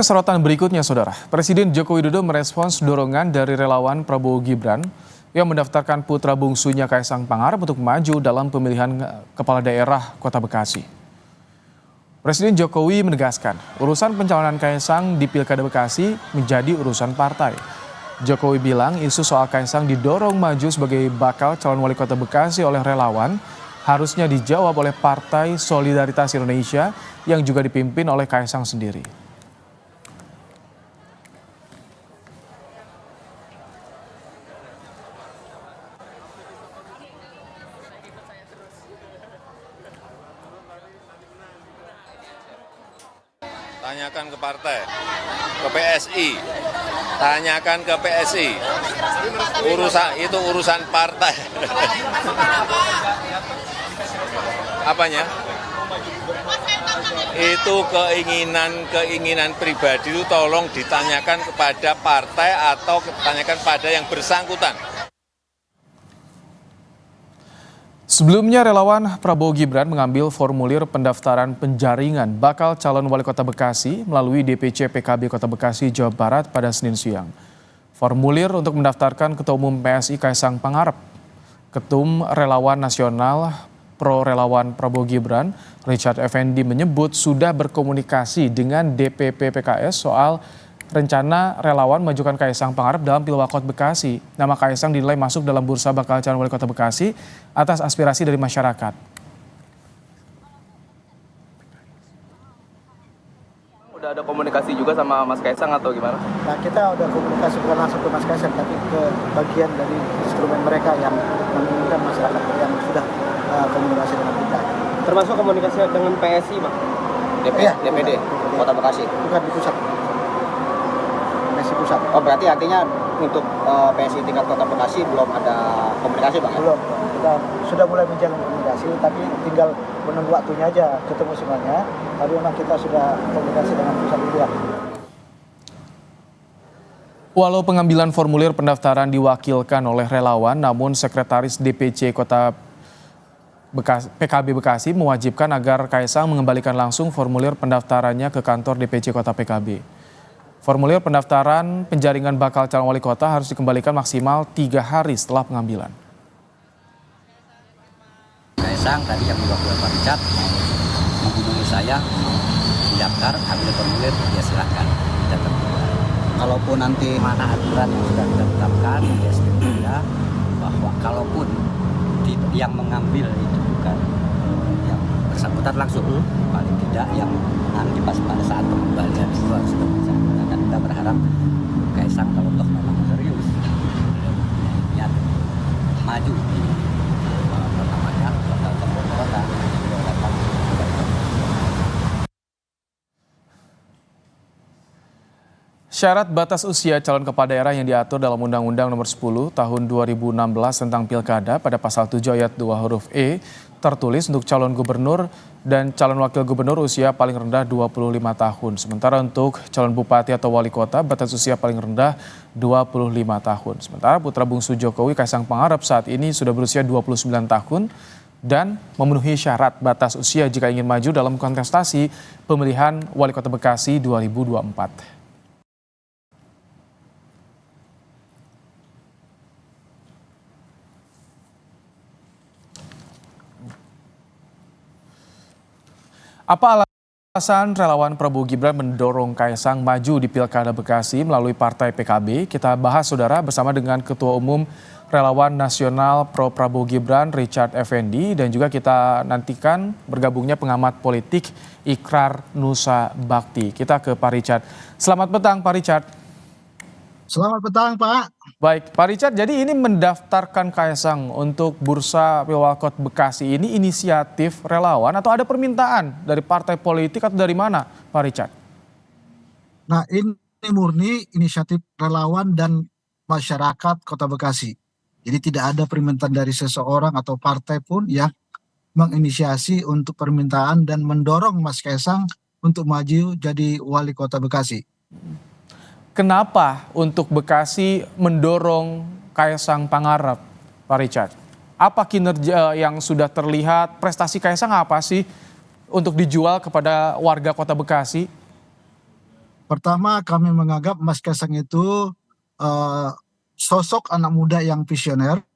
Sorotan berikutnya, Saudara. Presiden Joko Widodo merespons dorongan dari relawan Prabowo Gibran yang mendaftarkan putra bungsunya Kaisang Pangarep untuk maju dalam pemilihan kepala daerah Kota Bekasi. Presiden Jokowi menegaskan, urusan pencalonan Kaisang di Pilkada Bekasi menjadi urusan partai. Jokowi bilang isu soal Kaisang didorong maju sebagai bakal calon wali kota Bekasi oleh relawan harusnya dijawab oleh Partai Solidaritas Indonesia yang juga dipimpin oleh Kaisang sendiri. Tanyakan ke partai, ke PSI, tanyakan ke PSI. Itu urusan partai. Apanya? Itu keinginan pribadi itu tolong ditanyakan kepada partai atau ditanyakan pada yang bersangkutan. Sebelumnya relawan Prabowo Gibran mengambil formulir pendaftaran penjaringan bakal calon wali kota Bekasi melalui DPC PKB Kota Bekasi, Jawa Barat pada Senin siang. Formulir untuk mendaftarkan Ketua Umum PSI Kaisang Pangarep, Ketum Relawan Nasional Pro Relawan Prabowo Gibran, Richard Effendi menyebut sudah berkomunikasi dengan DPP PKS soal rencana relawan majukan Kaisang Pangarep dalam Pilwakot Bekasi. Nama Kaisang dinilai masuk dalam bursa bakal calon wali kota Bekasi atas aspirasi dari masyarakat. Udah ada komunikasi juga sama Mas Kaisang atau gimana? Nah, kita udah komunikasi bukan langsung ke Mas Kaisang, tapi ke bagian dari instrumen mereka yang menginginkan masyarakat yang sudah komunikasi dengan kita. Termasuk komunikasi dengan PSI, Bang? DPD, Kota Bekasi? Bukan di pusat. Pusat. Oh, berarti artinya untuk PSI tingkat Kota Bekasi belum ada komunikasi, Bang? Belum. Kita sudah mulai menjalin komunikasi, tapi tinggal menunggu waktunya aja ketemu semuanya. Tapi memang kita sudah komunikasi dengan pusat juga. Walau pengambilan formulir pendaftaran diwakilkan oleh relawan, namun Sekretaris DPC Kota PKB Bekasi mewajibkan agar Kaisang mengembalikan langsung formulir pendaftarannya ke kantor DPC Kota PKB. Formulir pendaftaran penjaringan bakal calon wali kota harus dikembalikan maksimal 3 hari setelah pengambilan. Kaisang tadi yang diwakili Pak Richard menghubungi saya, mendaftar, ambil formulir, ya silahkan. Kita terbuka. Kalaupun nanti mana aturan yang sudah kita tetapkan, ya setidaknya bahwa kalaupun yang mengambil itu bukan yang bersangkutan langsung, paling tidak yang nanti pada saat pengembalian itu harus bisa. Dan kita berharap Kaisang kalau toh memang serius niat maju di pertamanya bakal calon kota. Syarat batas usia calon kepala daerah yang diatur dalam Undang-Undang Nomor 10 Tahun 2016 tentang Pilkada pada pasal 7 ayat 2 huruf E tertulis untuk calon gubernur dan calon wakil gubernur usia paling rendah 25 tahun. Sementara untuk calon bupati atau wali kota batas usia paling rendah 25 tahun. Sementara putra bungsu Jokowi Kaisang Pangarep saat ini sudah berusia 29 tahun dan memenuhi syarat batas usia jika ingin maju dalam kontestasi pemilihan wali kota Bekasi 2024. Apa alasan relawan Prabowo Gibran mendorong Kaisang maju di Pilkada Bekasi melalui Partai PKB? Kita bahas, Saudara, bersama dengan Ketua Umum Relawan Nasional Pro Prabowo Gibran, Richard Effendi, dan juga kita nantikan bergabungnya pengamat politik Ikrar Nusa Bakti. Kita ke Pak Richard. Selamat petang, Pak Richard. Selamat petang, Pak. Baik, Pak Richard, jadi ini mendaftarkan Kaisang untuk bursa Pilwakot Bekasi ini inisiatif relawan atau ada permintaan dari partai politik atau dari mana, Pak Richard? Nah, ini murni inisiatif relawan dan masyarakat Kota Bekasi. Jadi tidak ada permintaan dari seseorang atau partai pun yang menginisiasi untuk permintaan dan mendorong Mas Kaisang untuk maju jadi wali Kota Bekasi. Kenapa untuk Bekasi mendorong Kaisang Pangarep, Pak Richard? Apa kinerja yang sudah terlihat, prestasi Kaisang apa sih untuk dijual kepada warga Kota Bekasi? Pertama, kami menganggap Mas Kaisang itu eh, sosok anak muda yang visioner.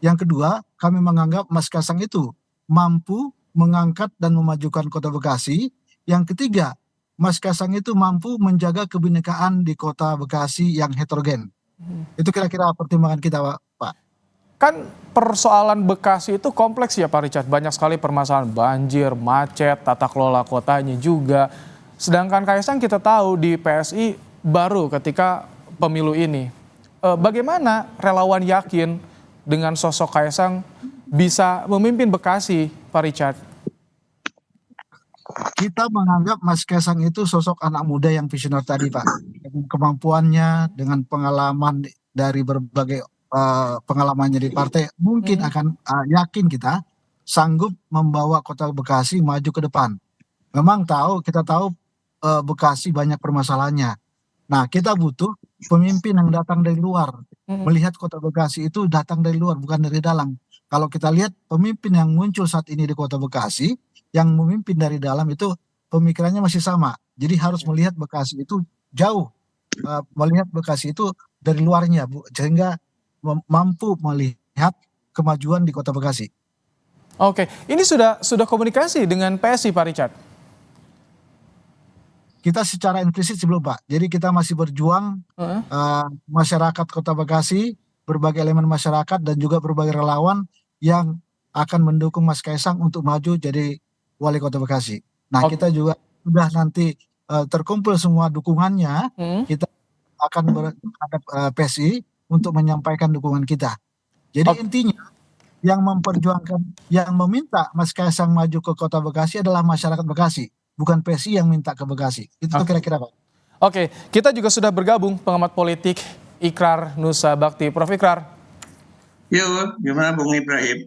Yang kedua, kami menganggap Mas Kaisang itu mampu mengangkat dan memajukan Kota Bekasi. Yang ketiga, Mas Kaisang itu mampu menjaga kebinekaan di Kota Bekasi yang heterogen. Itu kira-kira pertimbangan kita, Pak. Kan persoalan Bekasi itu kompleks ya Pak Richard. Banyak sekali permasalahan banjir, macet, tata kelola kotanya juga. Sedangkan Kaisang kita tahu di PSI baru ketika pemilu ini. Bagaimana relawan yakin dengan sosok Kaisang bisa memimpin Bekasi, Pak Richard? Kita menganggap Mas Kaisang itu sosok anak muda yang visioner tadi, Pak. Dengan kemampuannya, dengan pengalaman dari berbagai pengalamannya di partai, mungkin akan yakin kita sanggup membawa Kota Bekasi maju ke depan. Memang kita tahu Bekasi banyak permasalahannya. Nah, kita butuh pemimpin yang datang dari luar. Melihat Kota Bekasi itu datang dari luar, bukan dari dalam. Kalau kita lihat pemimpin yang muncul saat ini di Kota Bekasi, yang memimpin dari dalam itu pemikirannya masih sama. Jadi harus melihat Bekasi itu jauh, melihat Bekasi itu dari luarnya, sehingga mampu melihat kemajuan di Kota Bekasi. Oke, ini sudah komunikasi dengan PSI, Pak Richard? Kita secara implisit sebelum, Pak. Jadi kita masih berjuang, masyarakat Kota Bekasi, berbagai elemen masyarakat dan juga berbagai relawan yang akan mendukung Mas Kaisang untuk maju jadi wali Kota Bekasi. Nah, kita juga sudah nanti terkumpul semua dukungannya, kita akan berhadap PSI untuk menyampaikan dukungan kita. Jadi intinya yang memperjuangkan, yang meminta Mas Kaisang maju ke Kota Bekasi adalah masyarakat Bekasi, bukan PSI yang minta ke Bekasi. Itu kira-kira, Pak. Oke, kita juga sudah bergabung pengamat politik Ikrar Nusa Bakti. Prof. Ikrar. Yuk, gimana Bung Ibrahim?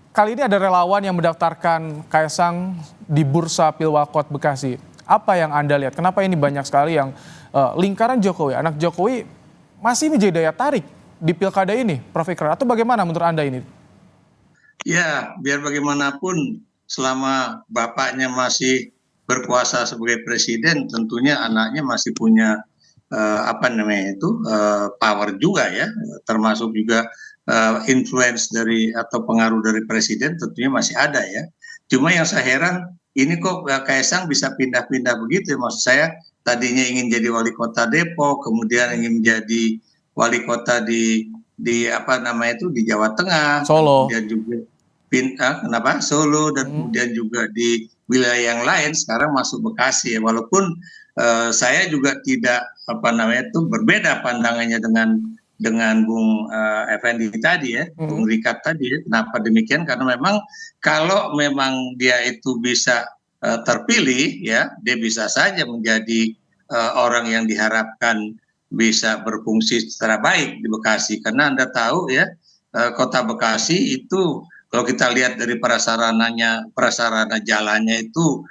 Kali ini ada relawan yang mendaftarkan Kaisang di Bursa Pilwakot Bekasi. Apa yang Anda lihat? Kenapa ini banyak sekali yang lingkaran Jokowi, anak Jokowi masih menjadi daya tarik di pilkada ini, Prof. Ikrar? Atau bagaimana menurut Anda ini? Ya, biar bagaimanapun selama bapaknya masih berkuasa sebagai presiden, tentunya anaknya masih punya power juga ya, termasuk juga influence dari atau pengaruh dari presiden tentunya masih ada ya. Cuma yang saya heran, ini kok Kaisang bisa pindah-pindah begitu ya. Maksud saya tadinya ingin jadi wali kota Depok, kemudian ingin menjadi wali kota di di Jawa Tengah, Solo. kemudian juga Solo, dan kemudian juga di wilayah yang lain, sekarang masuk Bekasi ya. Walaupun saya juga tidak berbeda pandangannya dengan Bung Effendi tadi ya, Bung Rikat tadi ya. Kenapa demikian? Karena memang kalau memang dia itu bisa terpilih ya, dia bisa saja menjadi orang yang diharapkan bisa berfungsi secara baik di Bekasi. Karena Anda tahu ya, Kota Bekasi itu kalau kita lihat dari prasarana jalannya itu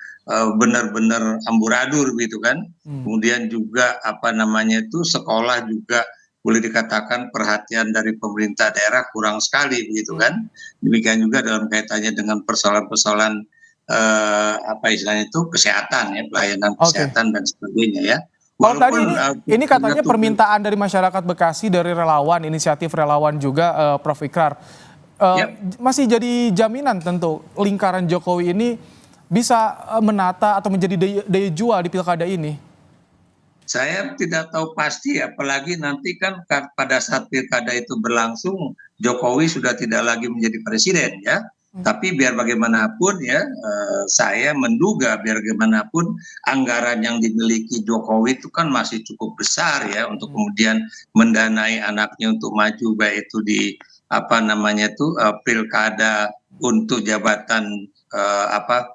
benar-benar amburadul gitu kan. Kemudian juga sekolah juga boleh dikatakan perhatian dari pemerintah daerah kurang sekali begitu kan. Demikian juga dalam kaitannya dengan persoalan-persoalan kesehatan ya, pelayanan kesehatan dan sebagainya ya. Kalau tadi ini katanya permintaan dari masyarakat Bekasi, dari relawan, inisiatif relawan juga, Prof. Ikrar. Masih jadi jaminan tentu lingkaran Jokowi ini bisa menata atau menjadi daya jual di pilkada ini? Saya tidak tahu pasti, apalagi nanti kan pada saat pilkada itu berlangsung, Jokowi sudah tidak lagi menjadi presiden ya. Tapi biar bagaimanapun ya, saya menduga biar bagaimanapun anggaran yang dimiliki Jokowi itu kan masih cukup besar ya, untuk kemudian mendanai anaknya untuk maju, baik itu di pilkada untuk jabatan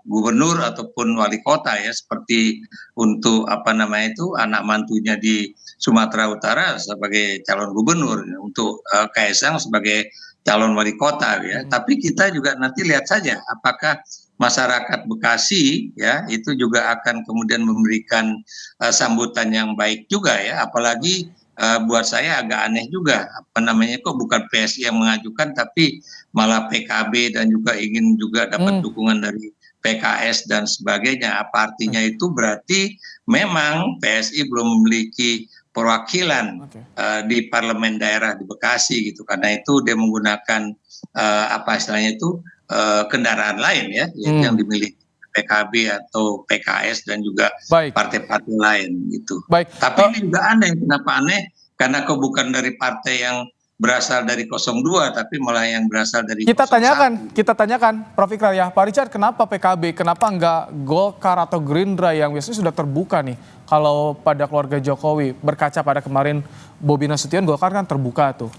gubernur ataupun wali kota ya, seperti untuk anak mantunya di Sumatera Utara sebagai calon gubernur, untuk Kaisang sebagai calon wali kota ya. Tapi kita juga nanti lihat saja apakah masyarakat Bekasi ya itu juga akan kemudian memberikan sambutan yang baik juga ya. Apalagi buat saya agak aneh juga, kok bukan PSI yang mengajukan tapi malah PKB dan juga ingin juga dapat dukungan dari PKS dan sebagainya. Apa artinya itu? Berarti memang PSI belum memiliki perwakilan di parlemen daerah di Bekasi gitu. Karena itu dia menggunakan apa istilahnya itu kendaraan lain ya, yaitu yang dimiliki PKB atau PKS dan juga partai-partai lain gitu. Tapi ini juga aneh. Kenapa aneh? Karena kok bukan dari partai yang berasal dari 02, tapi malah yang berasal dari 01. Kita tanyakan, Prof. Ikrar ya, Pak Richard, kenapa PKB, kenapa enggak Golkar atau Gerindra yang biasanya sudah terbuka nih, kalau pada keluarga Jokowi, berkaca pada kemarin Bobi Nasution, Golkar kan terbuka tuh.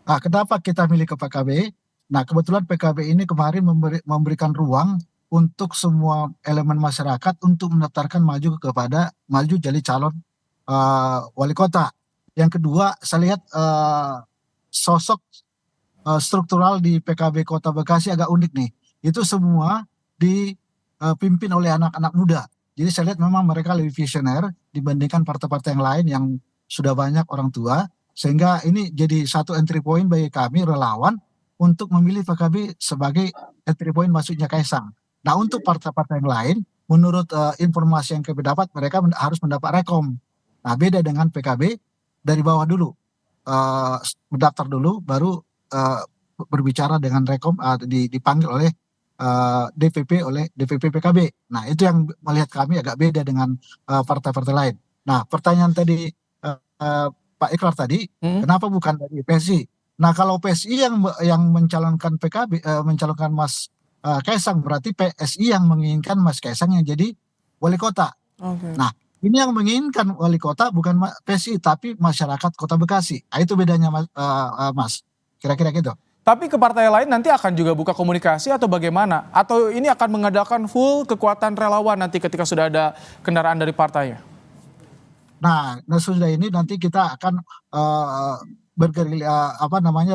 Nah, kenapa kita milih ke PKB? Nah, kebetulan PKB ini kemarin memberikan ruang untuk semua elemen masyarakat untuk mendaftarkan maju jadi calon wali kota. Yang kedua, saya lihat sosok struktural di PKB Kota Bekasi agak unik nih. Itu semua dipimpin oleh anak-anak muda. Jadi saya lihat memang mereka lebih visioner dibandingkan partai-partai yang lain yang sudah banyak orang tua. Sehingga ini jadi satu entry point bagi kami relawan untuk memilih PKB sebagai entry point masuknya Kaisang. Nah, untuk partai-partai yang lain, menurut informasi yang kami dapat, mereka harus mendapat rekom. Nah, beda dengan PKB, dari bawah dulu, mendaftar dulu, baru berbicara dengan rekom, dipanggil oleh DPP PKB. Nah, itu yang melihat kami agak beda dengan partai-partai lain. Nah, pertanyaan tadi Pak Ikrar tadi, kenapa bukan dari PSI? Nah, kalau PSI yang mencalonkan PKB, mencalonkan Mas Kaisang, berarti PSI yang menginginkan Mas Kaisang yang jadi wali kota. Nah, ini yang menginginkan wali kota bukan PSI, tapi masyarakat Kota Bekasi. Nah, itu bedanya Mas. Kira-kira gitu. Tapi ke partai lain nanti akan juga buka komunikasi atau bagaimana? Atau ini akan mengandalkan full kekuatan relawan nanti ketika sudah ada kendaraan dari partainya? Nah, sudah ini nanti kita akan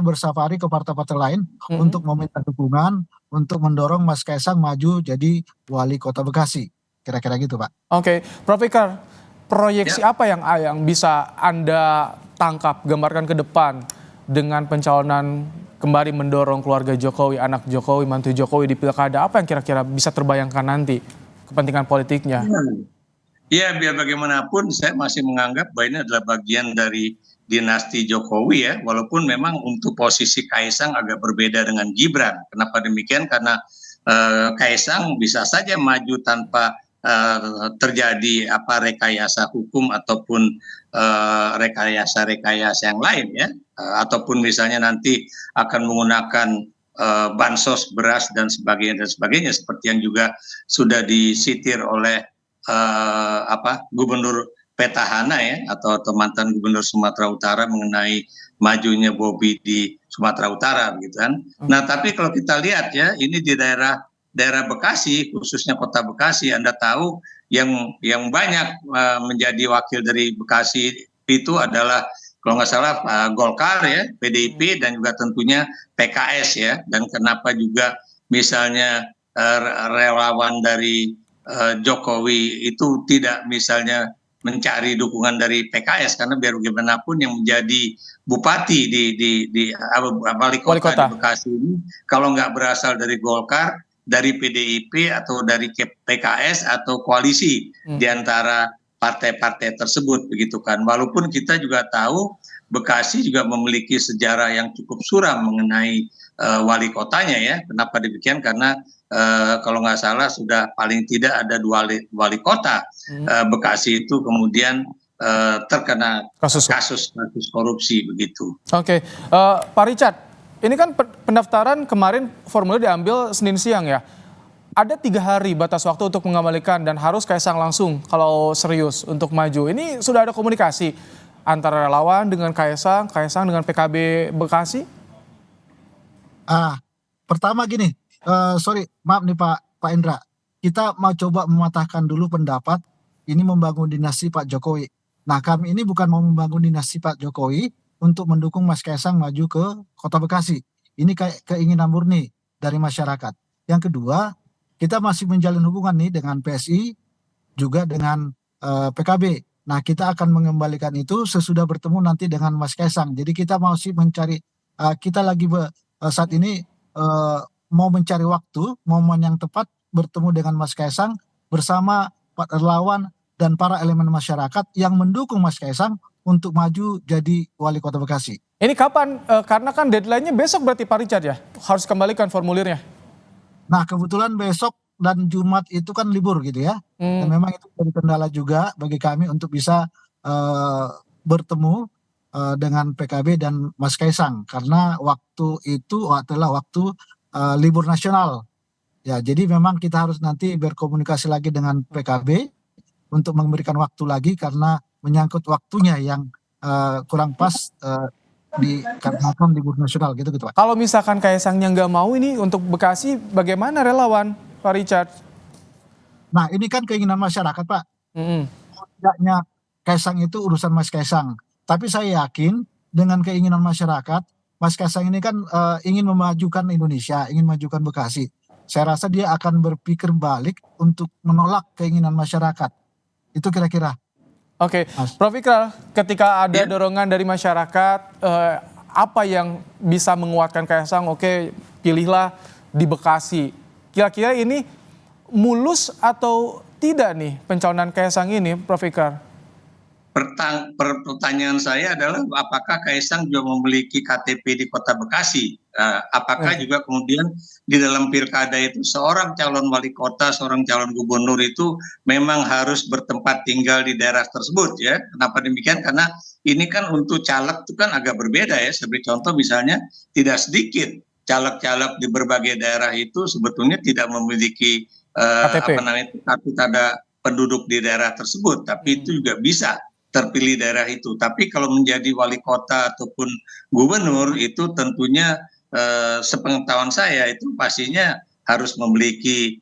bersafari ke partai-partai lain untuk meminta dukungan, untuk mendorong Mas Kaisang maju jadi wali Kota Bekasi. Kira-kira gitu, Pak. Oke, Prof. Ikrar, proyeksi apa yang bisa Anda tangkap, gambarkan ke depan dengan pencalonan kembali mendorong keluarga Jokowi, anak Jokowi, mantu Jokowi di pilkada? Apa yang kira-kira bisa terbayangkan nanti kepentingan politiknya? Ya, biar bagaimanapun saya masih menganggap bahwa ini adalah bagian dari dinasti Jokowi ya, walaupun memang untuk posisi Kaisang agak berbeda dengan Gibran. Kenapa demikian? Karena Kaisang bisa saja maju tanpa terjadi rekayasa hukum ataupun rekayasa yang lain ya, ataupun misalnya nanti akan menggunakan bansos beras dan sebagainya seperti yang juga sudah disitir oleh Gubernur Petahana ya, atau mantan Gubernur Sumatera Utara mengenai majunya Bobi di Sumatera Utara gitu kan. Nah, tapi kalau kita lihat ya, ini di daerah Bekasi, khususnya Kota Bekasi, Anda tahu yang banyak menjadi wakil dari Bekasi itu adalah kalau nggak salah Golkar ya, PDIP dan juga tentunya PKS ya. Dan kenapa juga misalnya relawan dari Jokowi itu tidak misalnya mencari dukungan dari PKS, karena biar bagaimanapun yang menjadi bupati di wali kota di Bekasi ini kalau nggak berasal dari Golkar, dari PDIP atau dari PKS atau koalisi di antara partai-partai tersebut begitu kan. Walaupun kita juga tahu Bekasi juga memiliki sejarah yang cukup suram mengenai wali kotanya ya. Kenapa demikian? Karena kalau nggak salah sudah paling tidak ada 2 wali kota Bekasi itu kemudian terkena kasus korupsi begitu. Oke, Pak Richard, ini kan pendaftaran kemarin formulir diambil Senin siang ya. Ada 3 hari batas waktu untuk mengembalikan dan harus Kaisang langsung kalau serius untuk maju. Ini sudah ada komunikasi antara relawan dengan Kaisang dengan PKB Bekasi? Pertama gini, maaf nih Pak Indra, kita mau coba mematahkan dulu pendapat ini membangun dinasti Pak Jokowi. Nah, kami ini bukan mau membangun dinasti Pak Jokowi untuk mendukung Mas Kaisang maju ke Kota Bekasi. Ini kayak keinginan murni dari masyarakat. Yang kedua, kita masih menjalin hubungan nih dengan PSI, juga dengan PKB. Nah, kita akan mengembalikan itu sesudah bertemu nanti dengan Mas Kaisang. Jadi kita masih mencari, kita lagi saat ini mau mencari waktu, momen yang tepat bertemu dengan Mas Kaisang bersama Pak relawan dan para elemen masyarakat yang mendukung Mas Kaisang untuk maju jadi wali kota Bekasi. Ini kapan? Karena kan deadline-nya besok berarti Pak Richard ya? Harus kembalikan formulirnya. Nah, kebetulan besok dan Jumat itu kan libur gitu ya. Dan memang itu jadi kendala juga bagi kami untuk bisa bertemu dengan PKB dan Mas Kaisang karena waktu itu adalah waktu libur nasional. Ya, jadi memang kita harus nanti berkomunikasi lagi dengan PKB untuk memberikan waktu lagi karena menyangkut waktunya yang kurang pas dikarenakan libur nasional gitu Pak. Kalau misalkan Kaisangnya nggak mau ini untuk Bekasi, bagaimana relawan Pak Richard? Nah, ini kan keinginan masyarakat Pak. Tidaknya Kaisang itu urusan Mas Kaisang. Tapi saya yakin dengan keinginan masyarakat, Mas Kaisang ini kan ingin memajukan Indonesia, ingin memajukan Bekasi. Saya rasa dia akan berpikir balik untuk menolak keinginan masyarakat. Itu kira-kira. Oke, Prof. Ikral, ketika ada dorongan dari masyarakat, apa yang bisa menguatkan Kaisang? Oke, pilihlah di Bekasi. Kira-kira ini mulus atau tidak nih pencalonan Kaisang ini, Prof. Ikral? Pertanyaan saya adalah apakah Kaisang juga memiliki KTP di Kota Bekasi? Apakah juga kemudian di dalam pilkada itu seorang calon wali kota, seorang calon gubernur itu memang harus bertempat tinggal di daerah tersebut ya? Kenapa demikian? Karena ini kan untuk caleg itu kan agak berbeda ya. Sebagai contoh misalnya tidak sedikit caleg-caleg di berbagai daerah itu sebetulnya tidak memiliki kartu tanda penduduk di daerah tersebut, tapi itu juga bisa terpilih daerah itu. Tapi kalau menjadi wali kota ataupun gubernur itu tentunya sepengetahuan saya itu pastinya harus memiliki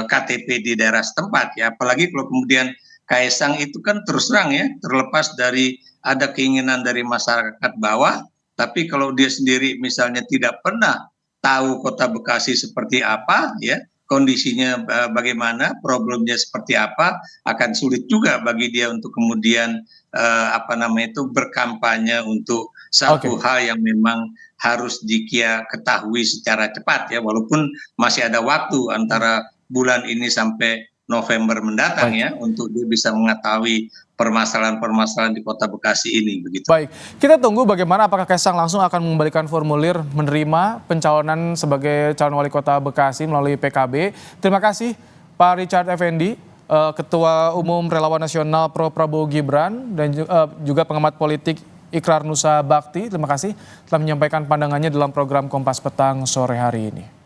KTP di daerah setempat ya. Apalagi kalau kemudian Kaisang itu kan terus terang ya, terlepas dari ada keinginan dari masyarakat bawah, tapi kalau dia sendiri misalnya tidak pernah tahu Kota Bekasi seperti apa ya, kondisinya bagaimana, problemnya seperti apa, akan sulit juga bagi dia untuk kemudian berkampanye untuk satu hal yang memang harus ketahui secara cepat ya, walaupun masih ada waktu antara bulan ini sampai November mendatang ya, untuk dia bisa mengetahui permasalahan-permasalahan di Kota Bekasi ini begitu. Baik, kita tunggu bagaimana apakah Kaisang langsung akan mengembalikan formulir menerima pencalonan sebagai calon wali kota Bekasi melalui PKB. Terima kasih Pak Richard Effendi, Ketua Umum Relawan Nasional Pro Prabowo Gibran, dan juga pengamat politik Ikrar Nusa Bakti. Terima kasih telah menyampaikan pandangannya dalam program Kompas Petang sore hari ini.